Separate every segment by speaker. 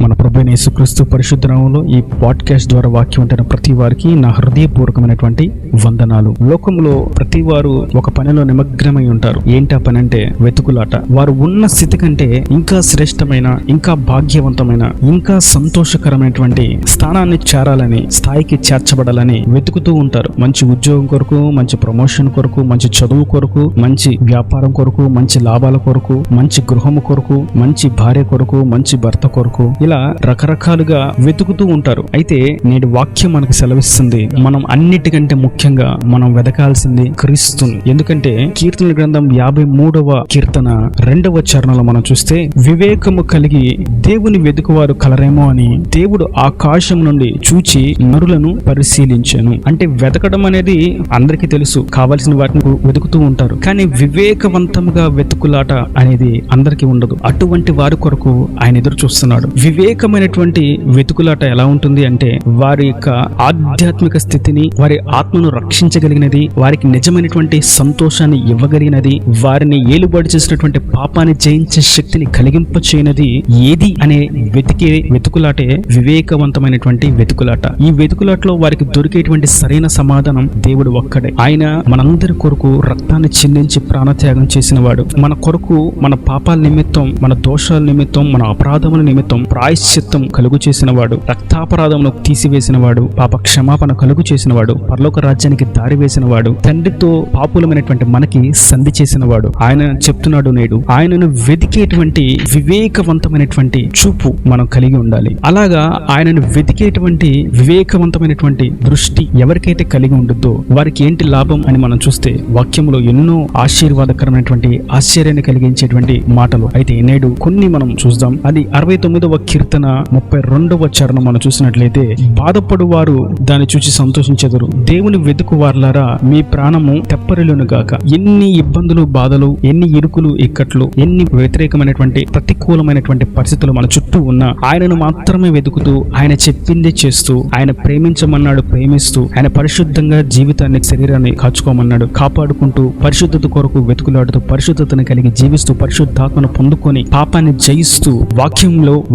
Speaker 1: మన ప్రభువైన యేసుక్రీస్తు పరిశుద్ధ నామములో ఈ పాడ్కాస్ట్ ద్వారా వాక్యం వింటున్న ప్రతి వారికి నా హృదయపూర్వకమైనటువంటి వందనాలు. లోకంలో ప్రతి వారు ఒక పనిలో నిమగ్నమై ఉంటారు. ఏంటి ఆ పని అంటే వెతుకులాట. వారు ఉన్న స్థితి కంటే ఇంకా శ్రేష్టమైన, ఇంకా భాగ్యవంతమైన, ఇంకా సంతోషకరమైనటువంటి స్థానాన్ని చేరాలని, స్థాయికి చేర్చబడాలని వెతుకుతూ ఉంటారు. మంచి ఉద్యోగం కొరకు, మంచి ప్రమోషన్ కొరకు, మంచి చదువు కొరకు, మంచి వ్యాపారం కొరకు, మంచి లాభాల కొరకు, మంచి గృహము కొరకు, మంచి భార్య కొరకు, మంచి భర్త కొరకు, ఇలా రకరకాలుగా వెతుకుతూ ఉంటారు. అయితే నేటి వాక్యం మనకు సెలవిస్తుంది, మనం అన్నిటికంటే ముఖ్యంగా మనం వెతకాల్సింది క్రీస్తుని. ఎందుకంటే కీర్తనల గ్రంథం 53వ కీర్తన 2వ చరణంలో మనం చూస్తే, వివేకము కలిగి దేవుని వెతుకువారు కలరేమో అని దేవుడు ఆకాశం నుండి చూచి నరులను పరిశీలించాను. అంటే వెతకడం అనేది అందరికీ తెలుసు, కావలసిన వాటిని వెతుకుతూ ఉంటారు. కానీ వివేకవంతముగా వెతుకులాట అనేది అందరికీ ఉండదు. అటువంటి వారి కొరకు ఆయన ఎదురు చూస్తున్నాడు. వివేకమైనటువంటి వెతుకులాట ఎలా ఉంటుంది అంటే, వారి యొక్క ఆధ్యాత్మిక స్థితిని, వారి ఆత్మను రక్షించగలిగినది, వారికి నిజమైనటువంటి సంతోషాన్ని ఇవ్వగలిగినది, వారిని ఏలుబడి చేసినటువంటి పాపాన్ని జయించే శక్తిని కలిగింపచేయనది ఏది అనే వెతుకులాటే వివేకవంతమైనటువంటి వెతుకులాట. ఈ వెతుకులాటలో వారికి దొరికేటువంటి సరైన సమాధానం దేవుడు ఒక్కడే. ఆయన మనందరి కొరకు రక్తాన్ని చిందించి ప్రాణత్యాగం చేసిన వాడు. మన కొరకు, మన పాపాల నిమిత్తం, మన దోషాల నిమిత్తం, మన అపరాధముల నిమిత్తం ప్రాయశ్చిత్తం కలుగు చేసిన వాడు, రక్తాపరాధమును తీసివేసిన వాడు, పాప క్షమాపణ కలుగు చేసిన వాడు, పరలోక రాజ్యానికి దారి వేసిన వాడు, తండ్రితో పాపులమైనటువంటి మనకి సంధి చేసిన వాడు. ఆయన చెప్తున్నాడు, నేడు ఆయనను వెతికేటువంటి వివేకవంతమైనటువంటి చూపు మనం కలిగి ఉండాలి. అలాగా ఆయనను వెతికేటువంటి వివేకవంతమైనటువంటి దృష్టి ఎవరికైతే కలిగి ఉంటుందో వారికి ఏంటి లాభం అని మనం చూస్తే, వాక్యంలో ఎన్నో ఆశీర్వాదకరమైనటువంటి, ఆశ్చర్యాన్ని కలిగించేటువంటి మాటలు. అయితే నేడు కొన్ని మనం చూద్దాం. అది 69వ కీర్తన 32వ చరణం మనం చూసినట్లయితే, బాధపడు వారు దాన్ని చూసి సంతోషించెదరు, దేవుని వెతుకు వారులారా మీ ప్రాణము తెప్పరిల్లును గాక. ఎన్ని ఇబ్బందులు, బాధలు, ఎన్ని ఇరుకులు, ఇక్కట్లు, ఎన్ని వ్యతిరేకమైనటువంటి, ప్రతికూలమైనటువంటి పరిస్థితులు మన చుట్టూ ఉన్నా ఆయనను మాత్రమే వెతుకుతూ, ఆయన చెప్పిందే చేస్తూ, ఆయన ప్రేమించమన్నాడు ప్రేమిస్తూ, ఆయన పరిశుద్ధంగా జీవితాన్ని, శరీరాన్ని కాచుకోమన్నాడు కాపాడుకుంటూ, పరిశుద్ధత కొరకు వెతుకులాడుతూ, పరిశుద్ధతను కలిగి జీవిస్తూ, పరిశుద్ధాత్మను పొందుకొని పాపాన్ని జయిస్తూ,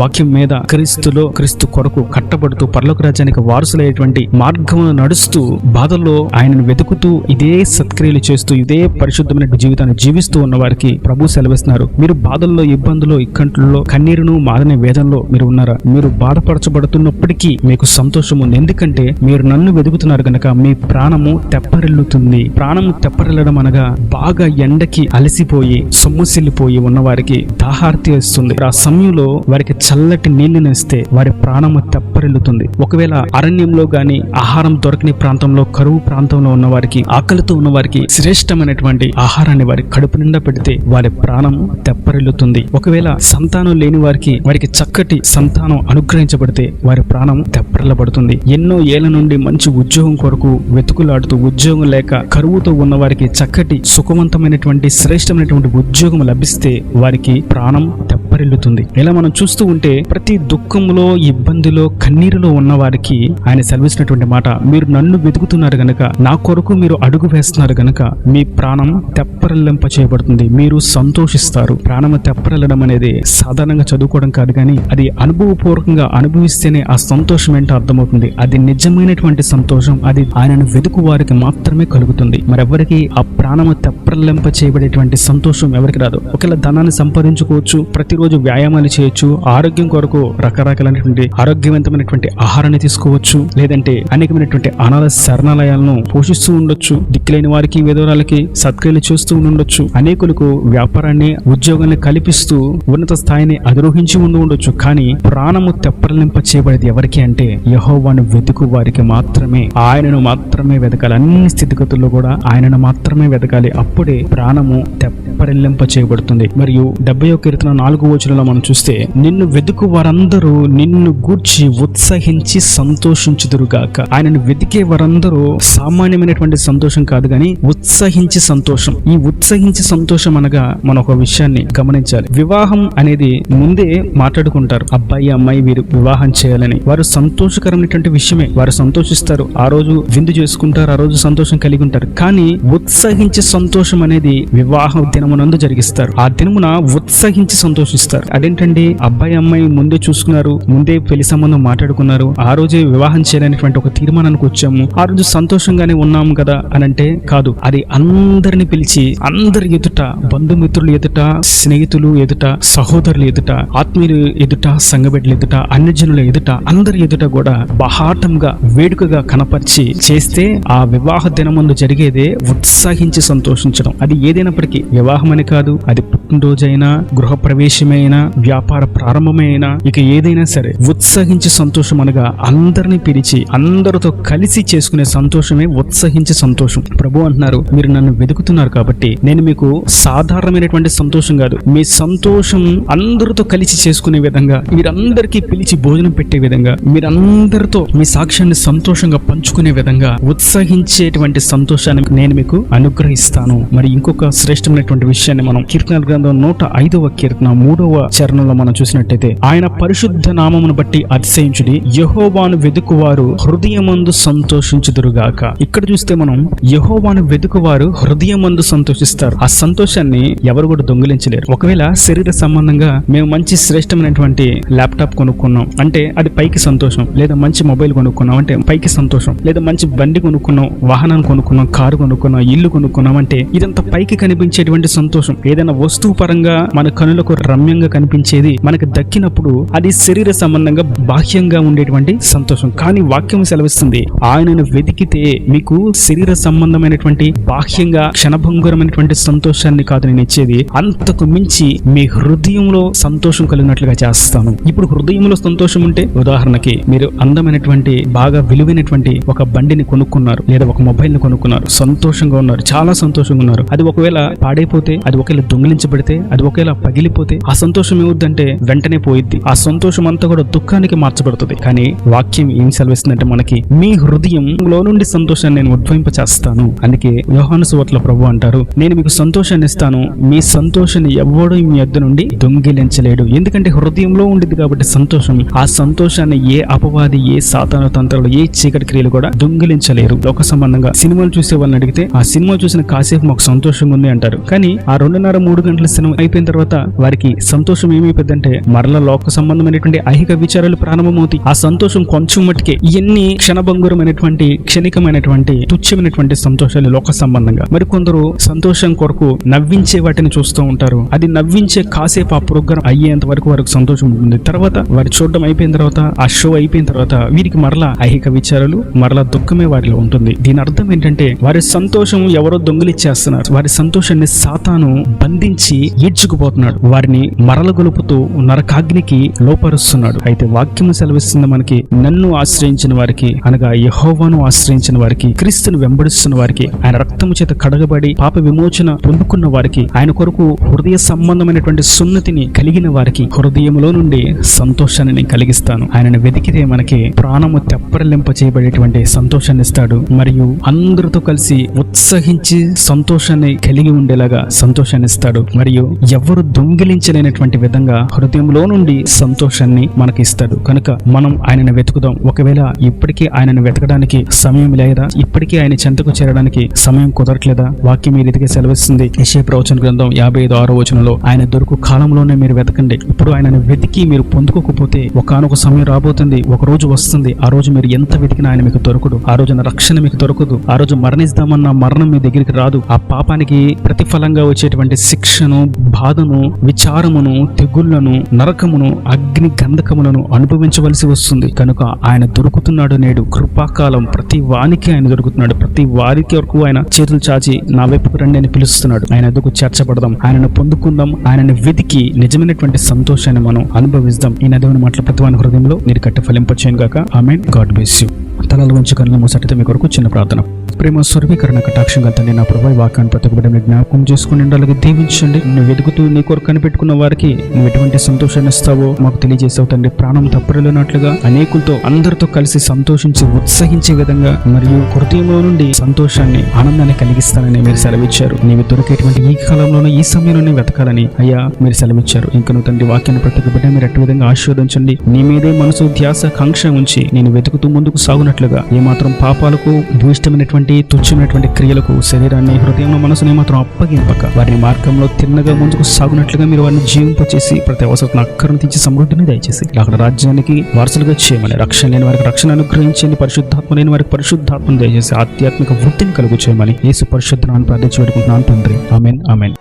Speaker 1: వాక్యం మీద క్రీస్తు కొరకు కట్టబడుతూ, పరలోక రాజ్యానికి వారసులైనటువంటి మార్గమును నడుస్తూ, బాధల్లో ఆయనను వెతుకుతూ, ఇదే సత్క్రియలు చేస్తూ, ఇదే పరిశుద్ధమైన జీవితాన్ని జీవిస్తూ ఉన్న వారికి ప్రభు సెలవిస్తున్నారు, మీరు బాధల్లో, ఇబ్బందుల్లో, ఇక్కట్లలో, కన్నీరును మారని వేదనలో మీరు ఉన్నారా? మీరు బాధపరచబడుతున్నప్పటికీ మీకు సంతోషం ఉంది. ఎందుకంటే మీరు నన్ను వెతుకుతున్నారు కనుక మీ ప్రాణము తెప్పరిల్లుతుంది. ప్రాణము తెప్పరిల్లడం అనగా బాగా ఎండకి అలసిపోయి, సొమ్మసిల్లిపోయి ఉన్న వారికి దాహార్తి వస్తుంది. ఆ సమయంలో వారికి చల్లటి నీళ్లను ఇస్తే వారి ప్రాణము తెప్పరిల్లుతుంది. ఒకవేళ అరణ్యంలో గాని, ఆహారం దొరకని ప్రాంతంలో, కరువు ప్రాంతంలో ఉన్న వారికి, ఆకలితో ఉన్న వారికి శ్రేష్టమైనటువంటి ఆహారాన్ని వారి కడుపు నిండా పెడితే వారి ప్రాణము తెప్పరిల్లుతుంది. ఒకవేళ సంతానం లేని వారికి చక్కటి సంతానం అనుగ్రహించబడితే వారి ప్రాణం తెప్పరిల్లబడుతుంది. ఎన్నో ఏళ్ల నుండి మంచి ఉద్యోగం కొరకు వెతుకులాడుతూ, ఉద్యోగం లేక కరువుతో ఉన్న వారికి చక్కటి సుఖవంతమైనటువంటి, శ్రేష్టమైనటువంటి ఉద్యోగం లభిస్తే వారికి ప్రాణం తెప్పరిల్లుతుంది. ఇలా మనం చూస్తూ ఉంటే ప్రతి దుఃఖంలో, ఇబ్బందిలో, కన్నీరులో ఉన్న వారికి ఆయన సెలవిస్తున్నటువంటి మాట, మీరు నన్ను వెతుకుతున్నారు గనక, నా కొరకు మీరు అడుగు వేస్తున్నారు గనక మీ ప్రాణం తెప్పరిల్లింప చేయబడుతుంది, మీరు సంతోషిస్తారు. ప్రాణము తెప్పరిల్లడం అనేది సాధారణంగా చదువుకోవడం కాదు, కానీ అది అనుభవపూర్వకంగా అనుభవిస్తేనే ఆ సంతోషం ఏంటో అర్థమవుతుంది. అది నిజమైనటువంటి సంతోషం. అది ఆయనను వెతుకు వారికి మాత్రమే కలుగుతుంది. మరెవరికి ఆ ప్రాణము తెప్పరిల్లింప చేయబడేటువంటి సంతోషం ఎవరికి రాదు. ఒకవేళ ధనాన్ని సంపాదించుకోవచ్చు, ప్రతిరోజు వ్యాయామాలు చేయొచ్చు, ఆరోగ్యం కొరకు రకరకాలైనటువంటి ఆరోగ్యవంతమైనటువంటి ఆహారాన్ని తీసుకోవచ్చు, లేదంటే అనేకమైనటువంటి అనాథ శరణాలయాలను పోషిస్తూ ఉండొచ్చు, దిక్కులేని వారికి, విధవరాలకి సత్క్రియలు చేస్తూ ఉండొచ్చు, అనేకులకు వ్యాపారాన్ని, ఉద్యోగాన్ని కల్పిస్తూ ఉన్నత స్థాయిని అధిరోహించి ఉండొచ్చు. కానీ ప్రాణము తెప్పరిల్లింప చేయబడేది ఎవరికి అంటే, యెహోవాను వెతుకు వారికి మాత్రమే. ఆయనను మాత్రమే వెతకాలి. అన్ని స్థితిగతుల్లో కూడా ఆయనను మాత్రమే వెతకాలి. అప్పుడే ప్రాణము తెప్పరిల్లింప చేయబడుతుంది. మరియు 70వ కీర్తన 4వ వచనంలో మనం చూస్తే, నిన్ను వెతుకు వారందరూ నిన్ను గూర్చి ఉత్సహించి సంతోషించుదురుగాక. ఆయనను వెతికే వారందరూ సామాన్యమైనటువంటి సంతోషం కాదు, కానీ ఉత్సహించి సంతోషం. ఈ ఉత్సహించి సంతోషం అనగా మనం ఒక విషయాన్ని గమనించాలి. వివాహం అనేది ముందే మాట్లాడుకుంటారు, అబ్బాయి అమ్మాయి వీరు వివాహం చేయాలని. వారు సంతోషకరమైనటువంటి విషయమే, వారు సంతోషిస్తారు, ఆ రోజు విందు చేసుకుంటారు, ఆ రోజు సంతోషం కలిగి ఉంటారు. కానీ ఉత్సహించి సంతోషం అనేది వివాహ దినమునందు జరిగిస్తారు. ఆ దినమున ఉత్సహించి సంతోషిస్తారు. అదేంటండి, అబ్బాయి అమ్మాయి ముందే ముందే చూసుకున్నారు, ముందే పెళ్లి సంబంధం మాట్లాడుకున్నారు, ఆ రోజే వివాహం చేయాలనేటువంటి ఒక తీర్మానానికి వచ్చాము, ఆ రోజు సంతోషంగానే ఉన్నాము కదా అని అంటే కాదు. అది అందరిని పిలిచి అందరి ఎదుట, బంధుమిత్రులు ఎదుట, స్నేహితులు ఎదుట, సహోదరుల ఎదుట, ఆత్మీయులు ఎదుట, సంఘబిడ్డల ఎదుట, అన్యజనుల ఎదుట, అందరి ఎదుట కూడా బహాటంగా వేడుకగా కనపరిచి చేస్తే ఆ వివాహ దినమందు జరిగేదే ఉత్సాహించి సంతోషించడం. అది ఏదైనప్పటికీ వివాహం అని కాదు, అది పుట్టినరోజైనా, గృహ ప్రవేశమైనా, వ్యాపార ప్రారంభమైనా, ఇక ఏదైనా సరే ఉత్సాహించి సంతోషం అనగా అందరిని పిలిచి అందరితో కలిసి చేసుకునే సంతోషమే ఉత్సహించి సంతోషం. ప్రభు అంటున్నారు, మీరు నన్ను వెతుకుతున్నారు కాబట్టి నేను మీకు సాధారణమైనటువంటి సంతోషం కాదు, మీ సంతోషం అందరితో కలిసి చేసుకునే విధంగా, మీరందరికీ పిలిచి భోజనం పెట్టే విధంగా, మీరందరితో మీ సాక్ష్యాన్ని సంతోషంగా పంచుకునే విధంగా ఉత్సహించేటువంటి సంతోషాన్ని నేను మీకు అనుగ్రహిస్తాను. మరి ఇంకొక శ్రేష్టమైనటువంటి విషయాన్ని మనం కీర్తనల గ్రంథం 105వ కీర్తన 3వ చరణంలో మనం చూసినట్టయితే, ఆయన పరిశుద్ధ నామమును బట్టి అతిశయించుడి, యెహోవాను వెదుకువారు హృదయమందు సంతోషించుదురుగాక. ఇక్కడ చూస్తే మనం యెహోవాను వెదుకువారు హృదయమందు సంతోషిస్తారు. ఆ సంతోషాన్ని ఎవరు కూడా దొంగిలించలేరు. ఒకవేళ శరీర సంబంధంగా మేము మంచి శ్రేష్టమైనటువంటి ల్యాప్టాప్ కొనుక్కున్నాం అంటే అది పైకి సంతోషం, లేదా మంచి మొబైల్ కొనుక్కున్నాం అంటే పైకి సంతోషం, లేదా మంచి బండి కొనుక్కున్నాం, వాహనాన్ని కొనుక్కున్నాం, కారు కొనుక్కున్నాం, ఇల్లు కొనుక్కున్నాం అంటే ఇదంతా పైకి కనిపించేటువంటి సంతోషం. ఏదైనా వస్తువు పరంగా మన కనులకు రమ్యంగా కనిపించేది మనకు దక్కినప్పుడు అది శరీర సంబంధంగా బాహ్యంగా ఉండేటువంటి సంతోషం. కానీ వాక్యం సెలవిస్తుంది, ఆయనను వెతికితే మీకు శరీర సంబంధమైనటువంటి బాహ్యంగా క్షణభంగురమైనటువంటి సంతోషాన్ని కాదు నేను ఇచ్చేది, అంతకు మించి మీ హృదయంలో సంతోషం కలిగినట్లుగా చేస్తాను. ఇప్పుడు హృదయంలో సంతోషం ఉంటే, ఉదాహరణకి మీరు అందమైనటువంటి బాగా విలువైనటువంటి ఒక బండిని కొనుక్కున్నారు, లేదా ఒక మొబైల్ ని కొనుక్కున్నారు, సంతోషంగా ఉన్నారు, చాలా సంతోషంగా ఉన్నారు. అది ఒకవేళ పాడైపోతే, అది ఒకవేళ దొంగిలించబడితే, అది ఒకవేళ పగిలిపోతే ఆ సంతోషం ఏమవుద్దంటే వెంటనే పోయిద్ది. ఆ సంతోషం అంతా కూడా దుఃఖానికి మార్చబడుతుంది. కానీ వాక్యం ఏం సెలవిస్తుందంటే మనకి, మీ హృదయంలో నుండి సంతోషాన్ని నేను ఉద్భవింపచేస్తాను. అందుకే యోహాను సువార్తలో ప్రభు అంటారు, నేను మీకు సంతోషాన్ని ఇస్తాను, మీ సంతోషాన్ని ఎవడూ మీ యొద్ద నుండి దొంగిలించలేడు. ఎందుకంటే హృదయంలో ఉండిద్ది కాబట్టి సంతోషం. ఆ సంతోషాన్ని ఏ అపవాది, ఏ సాతాను తంత్రాలు, ఏ చీకటి క్రియలు కూడా దొంగిలించలేరు. లోక సంబంధంగా సినిమాలు చూసే వాళ్ళని అడిగితే, ఆ సినిమా చూసిన కాసేపు మాకు సంతోషంగా ఉంది అంటారు. కానీ ఆ 2:30-3 గంటల సినిమా అయిపోయిన తర్వాత వారికి సంతోషం ఏమైపోద్దంటే మరలా లోక సంబంధమైనటువంటి ఐహిక విచారాలు ప్రారంభమవుతాయి. ఆ సంతోషం కొంచెం మట్టుకే. ఇవన్నీ క్షణభంగురమైనటువంటి, క్షణికమైనటువంటి, తుచ్చమైనటువంటి సంతోషాలు లోక సంబంధంగా. మరి కొందరు సంతోషం కొరకు నవ్వించే వాటిని చూస్తూ ఉంటారు. అది నవ్వించే కాసేపు ఆ ప్రోగ్రాం అయ్యేంత వరకు వారికి సంతోషం ఉంటుంది. తర్వాత వారి చూడడం అయిపోయిన తర్వాత, ఆ షో అయిపోయిన తర్వాత వీరికి మరలా ఐహిక విచారాలు, మరలా దుఃఖమే వారిలో ఉంటుంది. దీని అర్థం ఏంటంటే వారి సంతోషం ఎవరో దొంగిలిచ్చేస్తున్నారు. వారి సంతోషాన్ని సాతాను బంధించి ఈడ్చుకుపోతున్నాడు. వారిని మరలగొలుపుతూ నరకాగ్నికి లోపరుస్తున్నాడు. అయితే వాక్యము సెలవిస్తుంది మనకి, నన్ను ఆశ్రయించిన వారికి అనగా యెహోవాను ఆశ్రయించిన వారికి, క్రీస్తును వెంబడిస్తున్న వారికి, ఆయన రక్తము చేత కడగబడి పాప విమోచన పొందుకున్న వారికి, ఆయన కొరకు హృదయ సంబంధమైనటువంటి సున్నతిని కలిగిన వారికి హృదయములో నుండి సంతోషాన్ని నేను కలిగిస్తాను. ఆయనను వెతికితే మనకి ప్రాణము తెప్పరిలింప చేయబడేటువంటి సంతోషాన్ని ఇస్తాడు. మరియు అందరితో కలిసి ఉత్సహించి సంతోషాన్ని కలిగి ఉండేలాగా సంతోషాన్ని ఇస్తాడు. మరియు ఎవరు దొంగిలించలేనటువంటి విధంగా హృదయంలో నుండి సంతోషాన్ని మనకి ఇస్తాడు. కనుక మనం ఆయనను వెతుకుదాం. ఒకవేళ ఇప్పటికీ ఆయనను వెతకడానికి సమయం లేదా, ఇప్పటికీ ఆయన చెంతకు చేరడానికి సమయం కుదరట్లేదా, వాక్యం ఈ రీతిగా సెలవిస్తుంది. యెషయా ప్రవచన గ్రంథం 55:6 వచనంలో, ఆయన దొరుకు కాలంలోనే మీరు వెతకండి. ఇప్పుడు ఆయనను వెతికి మీరు పొందుకోకపోతే ఒకానొక సమయం రాబోతుంది, ఒక రోజు వస్తుంది, ఆ రోజు మీరు ఎంత వెతికినా ఆయన మీకు దొరకడు. ఆ రోజున రక్షణ మీకు దొరకదు. ఆ రోజు మరణిస్తామన్న మరణం మీ దగ్గరికి రాదు. ఆ పాపానికి ప్రతిఫలంగా వచ్చేటువంటి శిక్షను, బాధను, విచారమును, తెగుళ్లను, నరకమును, అగ్ని గంధకములను అనుభవించవలసి వస్తుంది. కనుక ఆయన దొరుకుతున్నాడు. నేడు కృపాకాలం ప్రతి వానికి ఆయన దొరుకుతున్నాడు. ప్రతి వారికి వరకు ఆయన చేతులు చాచి నా వైపుకు రండి అని పిలుస్తున్నాడు. ఆయన ఎదుగు చేర్చబడదాం, ఆయనను పొందుకుందాం, ఆయనను వెతికి నిజమైనటువంటి సంతోషాన్ని మనం అనుభవిస్తాం. ఈ నదివని మాటల ప్రతి వాని హృదయంలో నీరు కట్టి ఫలింపచేయను గాక. ఆమేన్. God bless you. తలలు వంచి కళ్ళు మూసటితో మీ కొరకు చిన్న ప్రార్థన. ప్రేమ స్వర్గీకరణ కటాక్షంగా తండ్రి, నా ప్రభు వాక్యాన్ని ప్రతి ఒక్కటి జ్ఞాపకం చేసుకుని అలాగే దీవించండి. నువ్వు వెతుకుతూ నీ కొరకు కనిపెట్టుకున్న వారికి నువ్వు ఎటువంటి సంతోషాన్ని ఇస్తావో మాకు తెలియజేసావు తండ్రి. ప్రాణం తప్పరిల్లినట్లుగా అనేకులతో అందరితో కలిసి సంతోషించి ఉత్సహించే విధంగా మరియు హృదయంలో నుండి సంతోషాన్ని, ఆనందాన్ని కలిగిస్తానని మీరు సెలవిచ్చారు. నీవు దొరికేటువంటి ఈ కాలంలోనూ ఈ సమయంలోనే వెతకాలని అయ్యా మీరు సెలవిచ్చారు. ఇంకా నువ్వు తండ్రి వాక్యాన్ని ప్రతి ఒక్కటి మీరు అట్టి విధంగా ఆశీర్వదించండి. నీ మీదే మనసు, ధ్యాస, కాంక్ష ఉంచి నేను వెతుకుతూ ముందుకు సాగునట్లుగా ఏమాత్రం పాపాలకు భూయిష్టమైనటువంటి ఇలాంటి తుచ్చమైనటువంటి క్రియలకు శరీరాన్ని, హృదయంలో, మనసుని మాత్రం అప్పగింపక వారిని మార్గంలో తిన్నగా ముందుకు సాగునట్లుగా మీరు వారిని జీవింపచేసి ప్రతి అవసరం అక్కరను తీర్చి సమృద్ధిని దయచేసి అక్కడ రాజ్యానికి వారసులుగా చేయమని, రక్షణ లేని వారికి రక్షణ అనుగ్రహించండి, పరిశుద్ధాత్మ లేని వారికి పరిశుద్ధాత్మను దయచేసి ఆధ్యాత్మిక వృద్ధిని కలుగు చేయమని యేసు పరిశుద్ధ నామమున ప్రార్థించి వేడుకుంటున్నాను తండ్రి. ఆమేన్. ఆమేన్.